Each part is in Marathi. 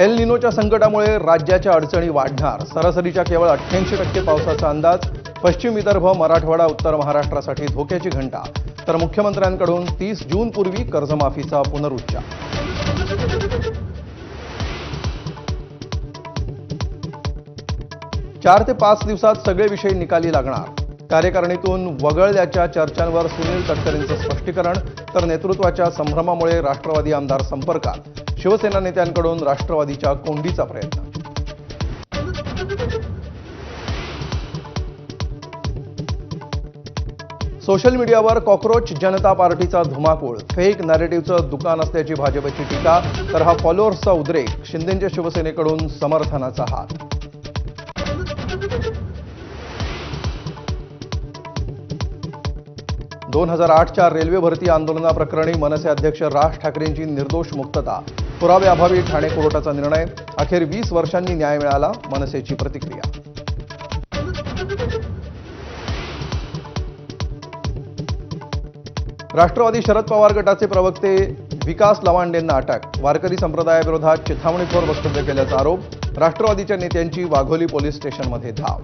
एल निनोच्या संकटामुळे राज्याच्या अडचणी वाढणार. सरासरीच्या केवळ 88% पावसाचा अंदाज. पश्चिम विदर्भ, मराठवाडा, उत्तर महाराष्ट्रासाठी धोक्याची घंटा. तर मुख्यमंत्र्यांकडून 30 जूनपूर्वी कर्जमाफीचा पुनरुच्चार. 4 ते 5 दिवसात सगळे विषय निकाली लागणार. कार्यकारिणीतून वगळल्याच्या चर्चांवर सुनील तटकरेंचं स्पष्टीकरण. तर नेतृत्वाच्या संभ्रमामुळे राष्ट्रवादी आमदार संपर्कात. शिवसेना नेत्यांकडून राष्ट्रवादीच्या कोंडीचा प्रयत्न. सोशल मीडियावर कॉकरोच जनता पार्टीचा धुमाकूळ. फेक नॅरेटिव्हचं दुकान असल्याची भाजपची टीका. तर हा फॉलोअर्सचा उद्रेक. शिंदेंच्या शिवसेनेकडून समर्थनाचा हात. - 2008च्या रेल्वे भरती आंदोलनाप्रकरणी मनसे अध्यक्ष राज ठाकरेंची निर्दोष मुक्तता. पुराव्याअभावी ठाणे कोर्टाचा निर्णय. अखेर 20 वर्षांनी न्याय मिळाला. मनसेची प्रतिक्रिया. राष्ट्रवादी शरद पवार गटाचे प्रवक्ते विकास लवांडेंना अटक. वारकरी संप्रदायाविरोधात चिथावणीखोर वक्तव्य केल्याचा आरोप. राष्ट्रवादीच्या नेत्यांची वाघोली पोलीस स्टेशनमध्ये धाव.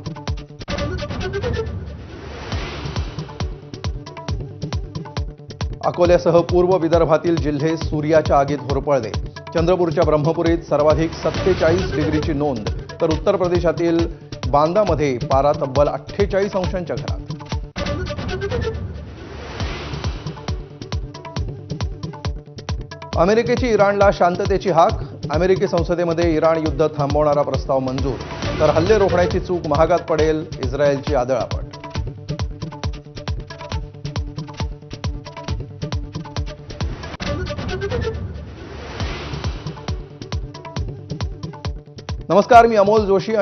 अकोल्यासह पूर्व विदर्भातील जिल्हे सूर्याच्या आगीत होरपळले. चंद्रपूरच्या ब्रह्मपुरीत सर्वाधिक 47 डिग्रीची नोंद. तर उत्तर प्रदेशातील बांदामध्ये पारा तब्बल 48 अंशांच्या घरात. अमेरिकेची इराणला शांततेची हाक. अमेरिकी संसदेमध्ये इराण युद्ध थांबवणारा प्रस्ताव मंजूर. तर हल्ले रोखण्याची चूक महागात पडेल. इस्रायलची आदळआपट. नमस्कार, मी अमोल जोशी आणि